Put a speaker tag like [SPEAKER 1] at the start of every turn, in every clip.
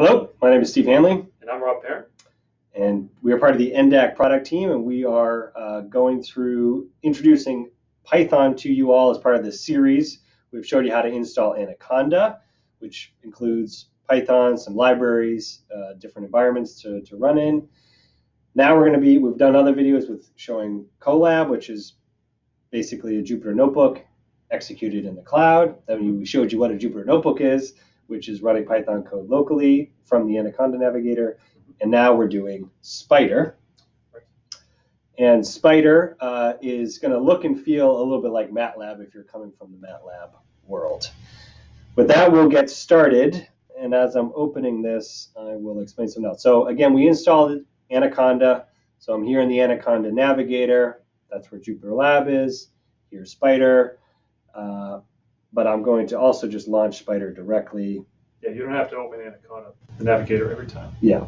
[SPEAKER 1] Hello, my name is Steve Hanley,
[SPEAKER 2] And I'm Rob Parent.
[SPEAKER 1] and we are part of the NDAC product team, and we are going through introducing Python to you all as part of this series. We've showed you how to install Anaconda, which includes Python, some libraries, different environments to run in. Now we've done other videos with showing Colab, which is basically a Jupyter notebook executed in the cloud. Then we showed you what a Jupyter notebook is, which is running Python code locally from the Anaconda navigator. And now we're doing Spyder. And Spyder is going to look and feel a little bit like MATLAB if you're coming from the MATLAB world. With that, we'll get started. And as I'm opening this, I will explain something else. So again, we installed Anaconda. So I'm here in the Anaconda navigator. That's where Jupyter Lab is. Here's Spyder. But I'm going to also just launch Spyder directly.
[SPEAKER 2] Yeah, you don't have to open Anaconda, the navigator, every time.
[SPEAKER 1] Yeah.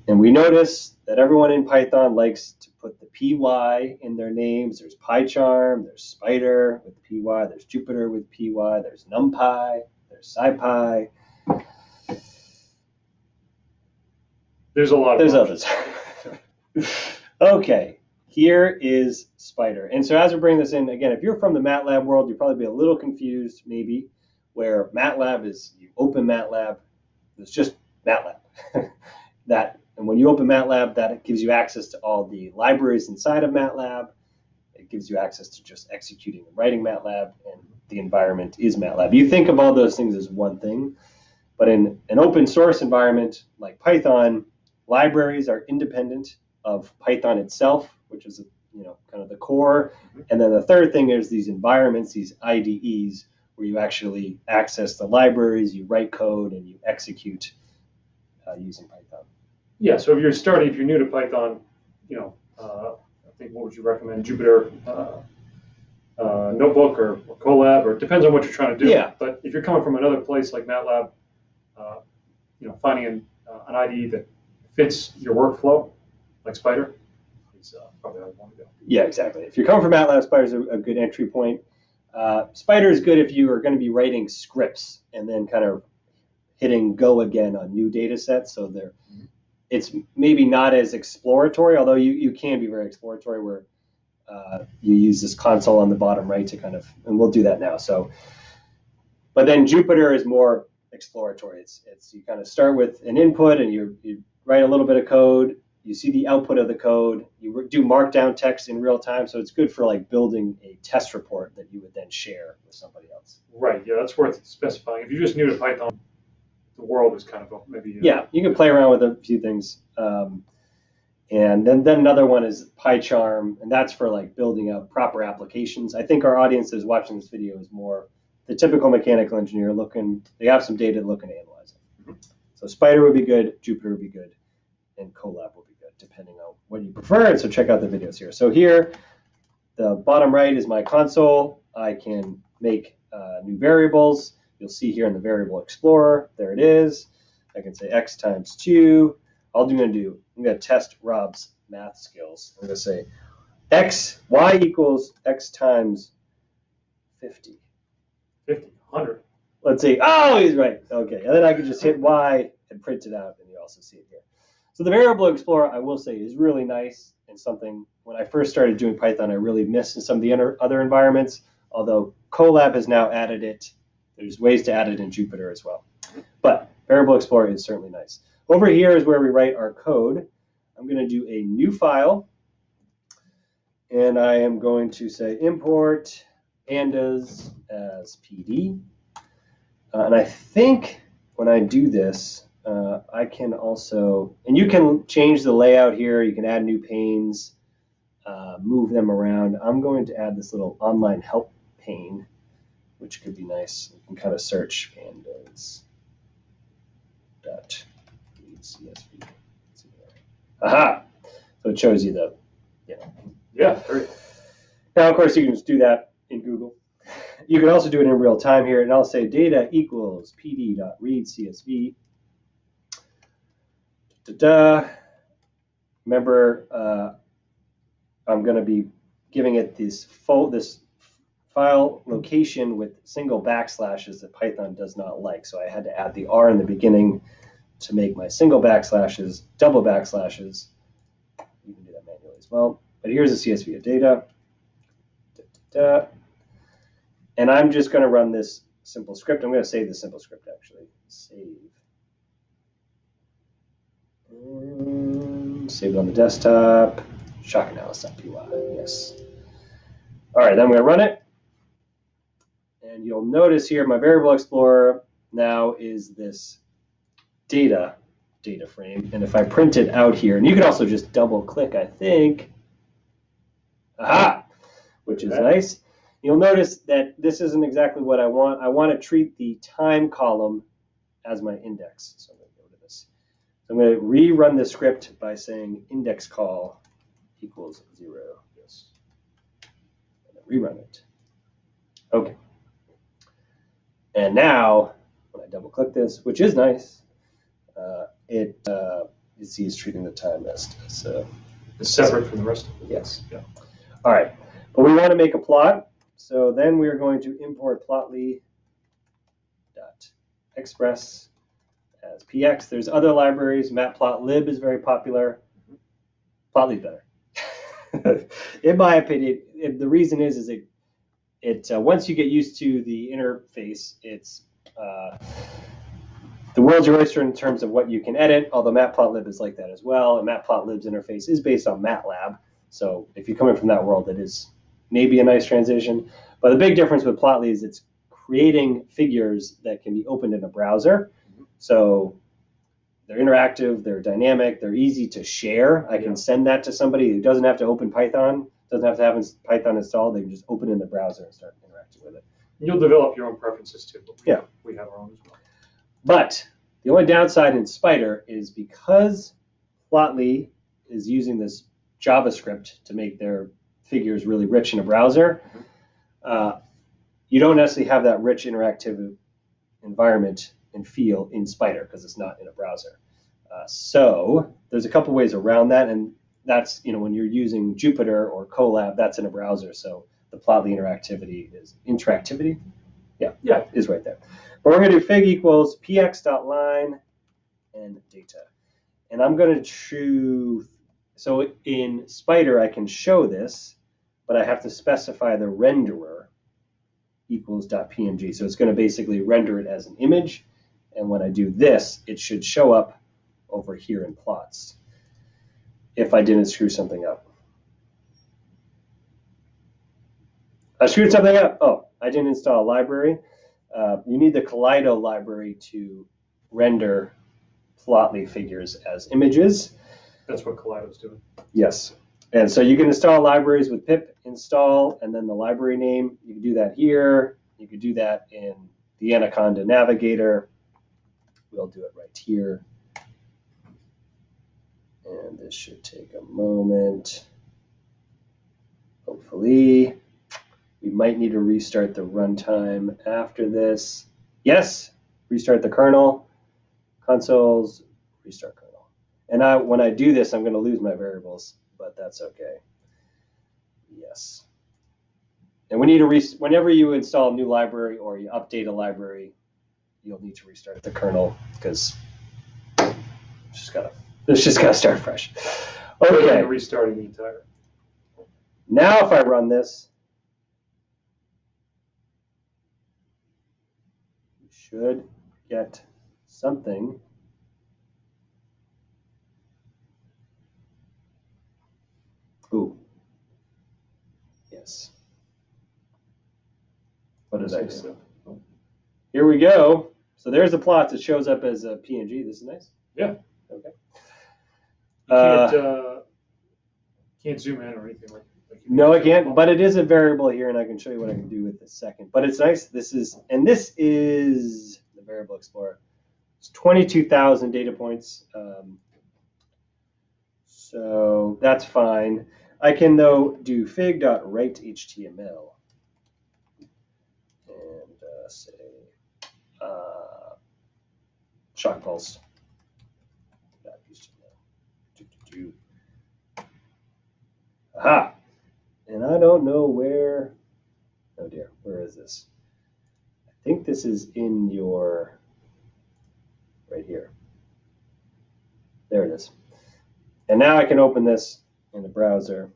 [SPEAKER 1] And we notice that everyone in Python likes to put the py in their names. There's PyCharm, there's Spyder with py, there's Jupyter with py, there's NumPy, there's SciPy.
[SPEAKER 2] There's a lot of
[SPEAKER 1] There's
[SPEAKER 2] options.
[SPEAKER 1] others. Okay, here is Spyder. And so as we're bringing this in, again, if you're from the MATLAB world, you'll probably be a little confused, maybe, where MATLAB is, you open MATLAB, it's just MATLAB. And when you open MATLAB, that gives you access to all the libraries inside of MATLAB. It gives you access to just executing and writing MATLAB, and the environment is MATLAB. You think of all those things as one thing, but in an open source environment like Python, libraries are independent of Python itself, which is kind of the core. And then the third thing is these environments, these IDEs, where you actually access the libraries, you write code, and you execute using Python.
[SPEAKER 2] Yeah, so if you're new to Python, I think what would you recommend? Jupyter Notebook or Colab, or it depends on what you're trying to do.
[SPEAKER 1] Yeah.
[SPEAKER 2] But if you're coming from another place like MATLAB, finding an IDE that fits your workflow, like Spyder, is probably how you want to go.
[SPEAKER 1] Yeah, exactly. If you're coming from MATLAB, Spyder is a good entry point. Spyder is good if you are going to be writing scripts and then kind of hitting go again on new data sets. So it's maybe not as exploratory, although you can be very exploratory, where you use this console on the bottom right to kind of, and we'll do that now. So, but then Jupyter is more exploratory. It's you kind of start with an input and you write a little bit of code. You see the output of the code. You do markdown text in real time, so it's good for like building a test report that you would then share with somebody else.
[SPEAKER 2] Right. Yeah, that's worth specifying. If you're just new to Python, the world is kind of maybe.
[SPEAKER 1] Yeah, you can play around with a few things. And then another one is PyCharm, and that's for like building out proper applications. I think our audience that is watching this video is more the typical mechanical engineer they have some data looking to analyze it. Mm-hmm. So Spyder would be good, Jupyter would be good, and Colab would be good, depending on what you prefer. And so check out the videos here. So here, the bottom right is my console. I can make new variables. You'll see here in the variable explorer, there it is. I can say x times 2. All I'm going to test Rob's math skills. I'm going to say y equals x times 50.
[SPEAKER 2] 50, 100.
[SPEAKER 1] Let's see. Oh, he's right. Okay. And then I can just hit y and print it out, and you also see it here. So the variable explorer, I will say, is really nice, and something when I first started doing Python, I really missed in some of the other environments, although Colab has now added it. There's ways to add it in Jupyter as well. But variable explorer is certainly nice. Over here is where we write our code. I'm going to do a new file, and I am going to say import pandas as PD. And I think when I do this, I can also, and you can change the layout here. You can add new panes, move them around. I'm going to add this little online help pane, which could be nice. You can kind of search pandas. CSV. Aha! So it shows you the,
[SPEAKER 2] Yeah, great.
[SPEAKER 1] Now, of course, you can just do that in Google. You can also do it in real time here, and I'll say data equals pd.read CSV. Remember, I'm going to be giving it this file location with single backslashes that Python does not like. So I had to add the R in the beginning to make my single backslashes double backslashes. You can do that manually as well. But here's the CSV of data. And I'm just going to run this simple script. I'm going to save the simple script, actually. Save. And save it on the desktop. Shockanalysis.py. Yes. All right, then I'm going to run it. And you'll notice here my variable explorer now is this data frame. And if I print it out here, and you can also just double click, I think. Aha! Which is nice. You'll notice that this isn't exactly what I want. I want to treat the time column as my index. So I'm going to go to this. So I'm going to rerun the script by saying index call equals 0. Yes. And then rerun it. Okay. And now, when I double click this, which is nice, you see it's treating the time as
[SPEAKER 2] it's separate from the rest of it.
[SPEAKER 1] Yes.
[SPEAKER 2] Yeah.
[SPEAKER 1] All right. But we want to make a plot. So then we're going to import plotly.express as px. There's other libraries. Matplotlib is very popular. Plotly's better. In my opinion, the reason is it once you get used to the interface, it's the world's your oyster in terms of what you can edit, although Matplotlib is like that as well. And Matplotlib's interface is based on MATLAB. So if you're coming from that world, it is maybe a nice transition. But the big difference with Plotly is it's creating figures that can be opened in a browser. So they're interactive, they're dynamic, they're easy to share. I can send that to somebody who doesn't have to open Python, doesn't have to have Python installed. They can just open it in the browser and start interacting with it.
[SPEAKER 2] You'll develop your own preferences too.
[SPEAKER 1] Yeah.
[SPEAKER 2] We have our own as well.
[SPEAKER 1] But the only downside in Spyder is because Plotly is using this JavaScript to make their figures really rich in a browser, you don't necessarily have that rich interactive environment and feel in Spyder because it's not in a browser. So there's a couple ways around that, and that's when you're using Jupyter or Colab, that's in a browser. So the Plotly interactivity is right there. But we're going to do fig equals px.line and data, and I'm going to choose. So in Spyder, I can show this, but I have to specify the renderer equals .png. So it's going to basically render it as an image. And when I do this, it should show up over here in plots if I didn't screw something up. I screwed something up. Oh, I didn't install a library. You need the Kaleido library to render Plotly figures as images.
[SPEAKER 2] That's what Kaleido's doing.
[SPEAKER 1] Yes. And so you can install libraries with pip install and then the library name. You can do that here. You could do that in the Anaconda Navigator. We'll do it right here. And this should take a moment. Hopefully. We might need to restart the runtime after this. Yes, restart the kernel. Consoles, restart kernel. And when I do this, I'm going to lose my variables, but that's okay. Yes. And we need to whenever you install a new library or you update a library, you'll need to restart the kernel because it's just gotta start fresh. Okay.
[SPEAKER 2] Restarting the entire.
[SPEAKER 1] Now if I run this, we should get something. Ooh. Yes. What did I do? Here we go. So there's the plot. It shows up as a PNG. This is nice.
[SPEAKER 2] Yeah.
[SPEAKER 1] Okay.
[SPEAKER 2] You can't zoom in or anything like that.
[SPEAKER 1] No, I can't. But it is a variable here, and I can show you what I can do with this second. But it's nice. This is the variable explorer. It's 22,000 data points. So that's fine. I can, though, do fig.write.html and say shock pulse. Aha! And I don't know where. Oh dear. Where is this? I think this is in your, right here. There it is. And now I can open this in the browser.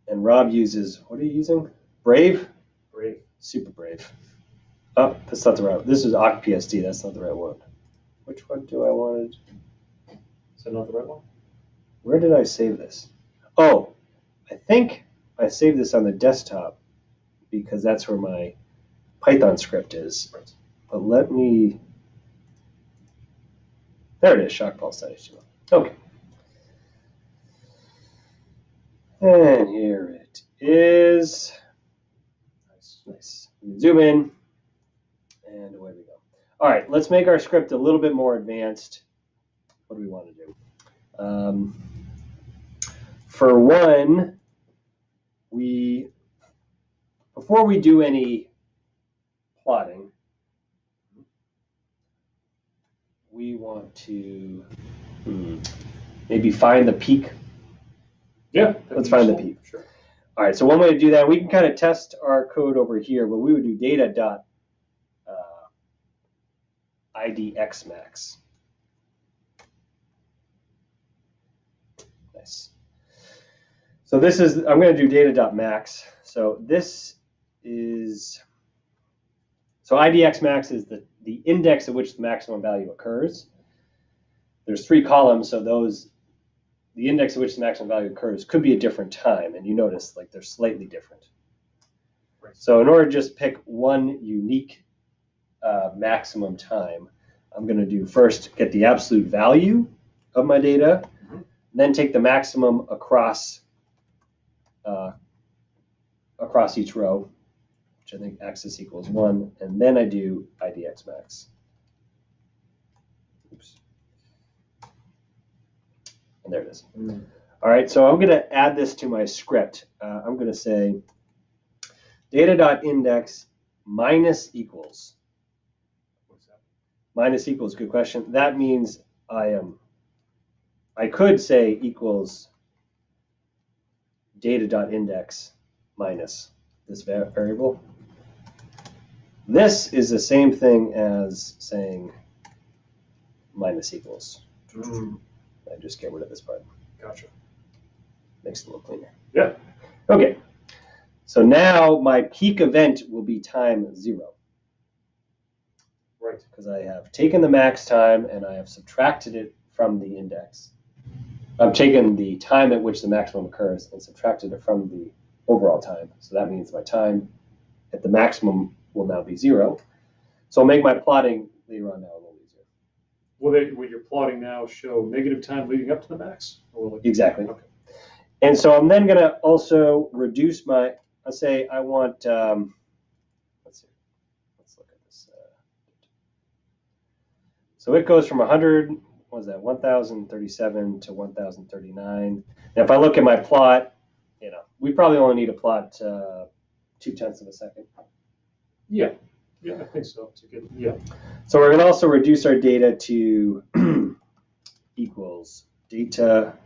[SPEAKER 1] And Rob uses, what are you using? Brave?
[SPEAKER 2] Brave.
[SPEAKER 1] Super Brave. Oh, that's not the right one. This is OctPSD. That's not the right one. Which one do I want?
[SPEAKER 2] Is that not the right one?
[SPEAKER 1] Where did I save this? Oh, I think I saved this on the desktop because that's where my Python script is.
[SPEAKER 2] Right.
[SPEAKER 1] But let me, there it is, shockpulse.html. Okay. And here it is. Nice. Zoom in, and away we go. All right, let's make our script a little bit more advanced. What do we want to do? For one, before we do any plotting, we want to maybe find the peak.
[SPEAKER 2] Yeah.
[SPEAKER 1] Let's find the peak.
[SPEAKER 2] Sure.
[SPEAKER 1] All right, so one way to do that, we can kind of test our code over here, but we would do data.idxmax. Nice. So this is, I'm going to do data.max. So this is, so idxmax is the index at which the maximum value occurs. There's 3 columns, so the index at which the maximum value occurs could be a different time, and you notice like they're slightly different.
[SPEAKER 2] Right.
[SPEAKER 1] So in order to just pick one unique maximum time, I'm going to do first get the absolute value of my data, then take the maximum across each row, which I think axis equals 1, and then I do idxmax. Oops. And there it is. All right, so I'm going to add this to my script. I'm going to say data.index minus equals.
[SPEAKER 2] What's that?
[SPEAKER 1] Minus equals, good question. That means I could say equals data.index minus this variable. This is the same thing as saying minus equals. I just get rid of this part.
[SPEAKER 2] Gotcha.
[SPEAKER 1] Makes it a little cleaner.
[SPEAKER 2] Yeah.
[SPEAKER 1] Okay. So now my peak event will be time 0.
[SPEAKER 2] Right.
[SPEAKER 1] Because I have taken the max time and I have subtracted it from the index. I've taken the time at which the maximum occurs and subtracted it from the overall time. So that means my time at the maximum will now be 0. So I'll make my plotting later on now a little easier.
[SPEAKER 2] Will your plotting now show negative time leading up to the max? Or will it...
[SPEAKER 1] Exactly.
[SPEAKER 2] Okay.
[SPEAKER 1] And so I'm then going to also reduce my, let's say I want, let's see, let's look at this. So it goes from 100, what was that, 1,037 to 1,039. Now if I look at my plot, we probably only need to plot 0.2 of a second.
[SPEAKER 2] Yeah. Yeah, I think so. It's a good, yeah.
[SPEAKER 1] So we're going to also reduce our data to equals data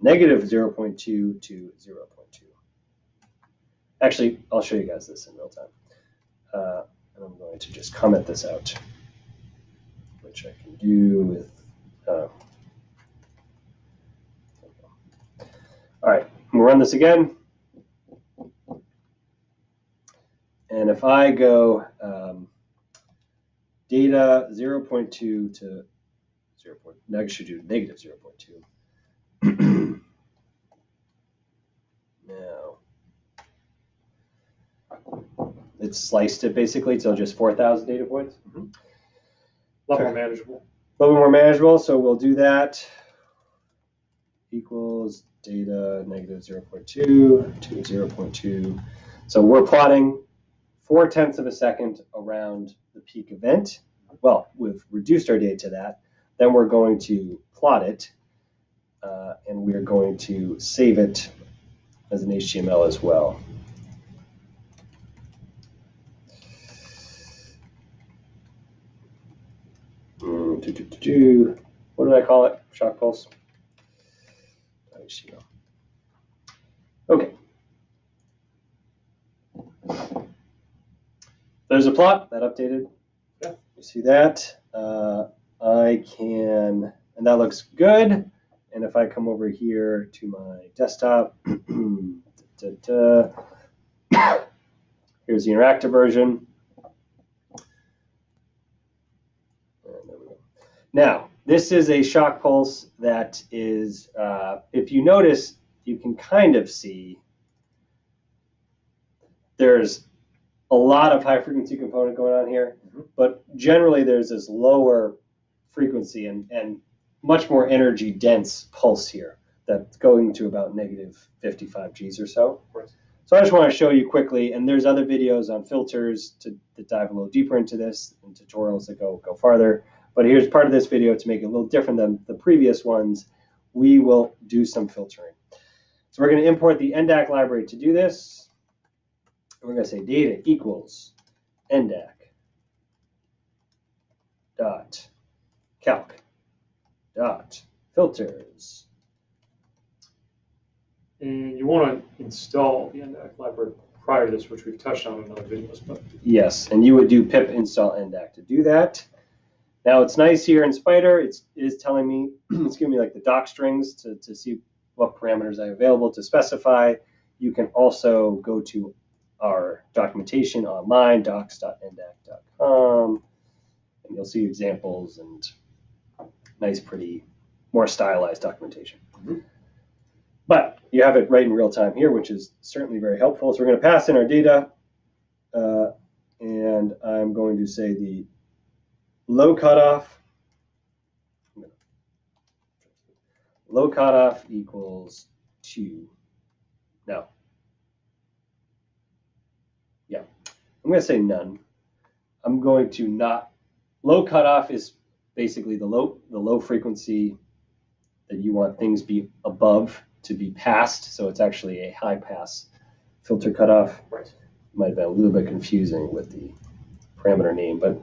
[SPEAKER 1] negative 0.2 to 0.2. Actually, I'll show you guys this in real time. And I'm going to just comment this out, which I can do with... all right, we'll run this again. And if I go data 0.2 to 0. Now I should do negative 0.2. Now, it's sliced it basically till just 4,000 data points.
[SPEAKER 2] A lot more manageable.
[SPEAKER 1] A little more manageable, so we'll do that. Equals data negative 0.2 to 0.2. So we're plotting 0.4 of a second around the peak event. Well, we've reduced our data to that. Then we're going to plot it, and we're going to save it as an HTML as well. What did I call it? Shock pulse. HTML. Okay. there's a plot that updated.
[SPEAKER 2] Yeah.
[SPEAKER 1] You see that? I can, and that looks good. And if I come over here to my desktop, here's the interactive version. And there we go. Now, this is a shock pulse that is, if you notice, you can kind of see there's a lot of high frequency component going on here, but generally there's this lower frequency and much more energy dense pulse here that's going to about negative 55 Gs or so.
[SPEAKER 2] Right.
[SPEAKER 1] So I just want to show you quickly, and there's other videos on filters that dive a little deeper into this and tutorials that go farther. But here's part of this video to make it a little different than the previous ones. We will do some filtering. So we're going to import the NDAC library to do this. And we're going to say data equals NDAC dot calc dot filters.
[SPEAKER 2] And you want to install the NDAC library prior to this, which we've touched on in other videos. But
[SPEAKER 1] yes, and you would do pip install NDAC to do that. Now it's nice here in Spyder, it is telling me, it's giving me like the doc strings to see what parameters I have available to specify. You can also go to our documentation online, docs.ndac.com, and you'll see examples and nice, pretty, more stylized documentation. But you have it right in real time here, which is certainly very helpful. So we're going to pass in our data, and I'm going to say the low cutoff equals 2. No. Yeah. I'm going to say none. I'm going to not. Low cutoff is basically the low frequency that you want things be above to be passed. So it's actually a high pass filter cutoff.
[SPEAKER 2] right.
[SPEAKER 1] Might have been a little bit confusing with the parameter name, but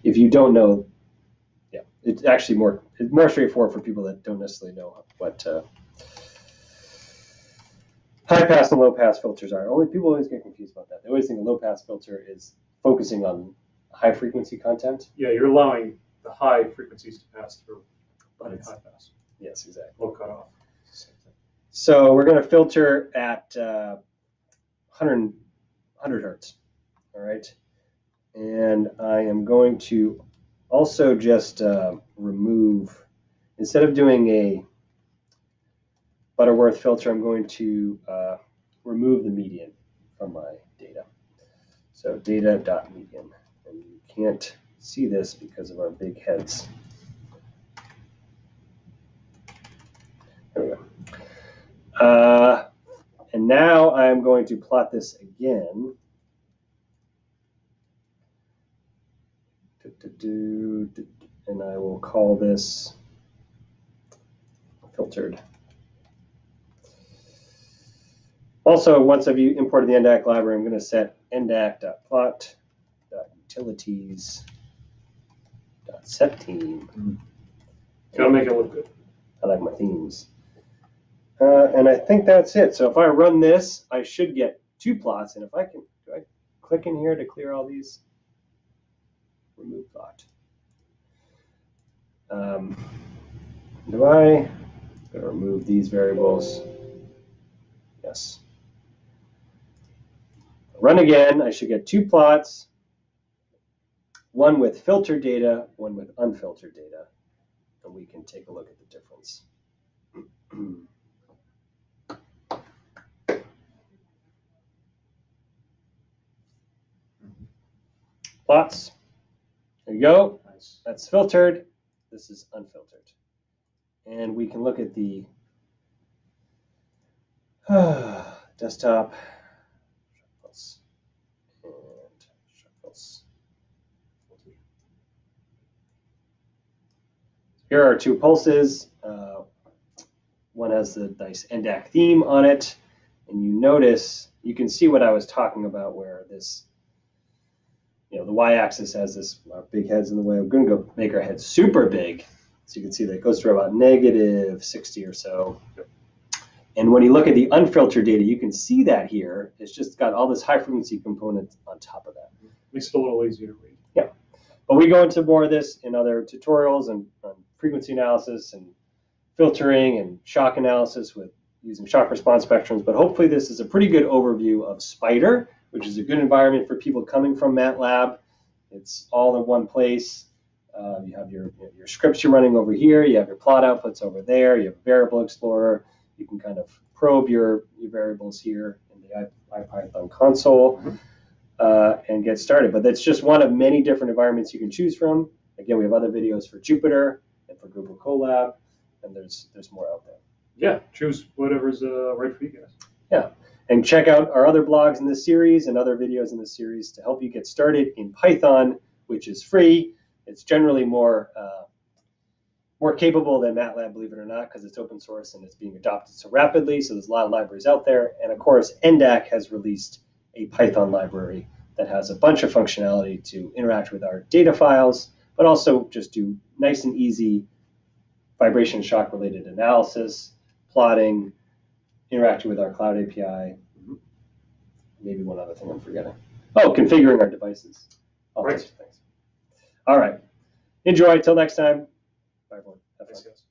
[SPEAKER 1] if you don't know, yeah, it's actually more straightforward for people that don't necessarily know what high pass and low pass filters are. People always get confused about that. They always think a low pass filter is focusing on high frequency content.
[SPEAKER 2] Yeah, you're allowing the high frequencies to pass through, but it's high pass.
[SPEAKER 1] Yes, exactly.
[SPEAKER 2] Low cutoff.
[SPEAKER 1] So we're going to filter at 100 hertz. All right. And I am going to also just remove, instead of doing a Butterworth filter, I'm going to remove the median from my data. So data.median. And you can't see this because of our big heads. There we go. And now I'm going to plot this again. And I will call this filtered. Also, once I've imported the NDAC library, I'm going to set NDAC.plot.utilities.setTheme.
[SPEAKER 2] Gotta make it look good.
[SPEAKER 1] I like my themes. And I think that's it. So if I run this, I should get 2 plots. And if I can, do I click in here to clear all these? Remove plot. Do I gotta remove these variables? Yes. Run again. I should get 2 plots. One with filtered data, one with unfiltered data, and we can take a look at the difference. Plots. There you go.
[SPEAKER 2] Nice.
[SPEAKER 1] That's filtered. This is unfiltered. And we can look at the desktop. And shuffles. Here are 2 pulses. One has the nice NDAC theme on it. And you notice, you can see what I was talking about where this, the y-axis has this, our big heads in the way. I'm going to go make our head super big. So you can see that it goes through about negative 60 or so. And when you look at the unfiltered data, you can see that here. It's just got all this high frequency component on top of that.
[SPEAKER 2] makes it a little easier to read.
[SPEAKER 1] Yeah. But we go into more of this in other tutorials and on frequency analysis and filtering and shock analysis with using shock response spectrums. But hopefully this is a pretty good overview of Spyder, which is a good environment for people coming from MATLAB. It's all in one place. You have your scripts you're running over here. You have your plot outputs over there. You have a variable explorer. You can kind of probe your variables here in the IPython console and get started. But that's just one of many different environments you can choose from. Again, we have other videos for Jupyter and for Google Colab, and there's more out there.
[SPEAKER 2] Yeah, choose whatever's right for you guys.
[SPEAKER 1] Yeah, and check out our other blogs in this series and other videos in this series to help you get started in Python, which is free. It's generally more capable than MATLAB, believe it or not, because it's open source and it's being adopted so rapidly. So there's a lot of libraries out there. And of course, NDAC has released a Python library that has a bunch of functionality to interact with our data files, but also just do nice and easy vibration shock related analysis, plotting, interacting with our cloud API. Maybe one other thing I'm forgetting. Oh, configuring our devices. All
[SPEAKER 2] Right.
[SPEAKER 1] types of things. All right. Enjoy. Till next time. Bye, everyone. Have fun.
[SPEAKER 2] Thanks, guys.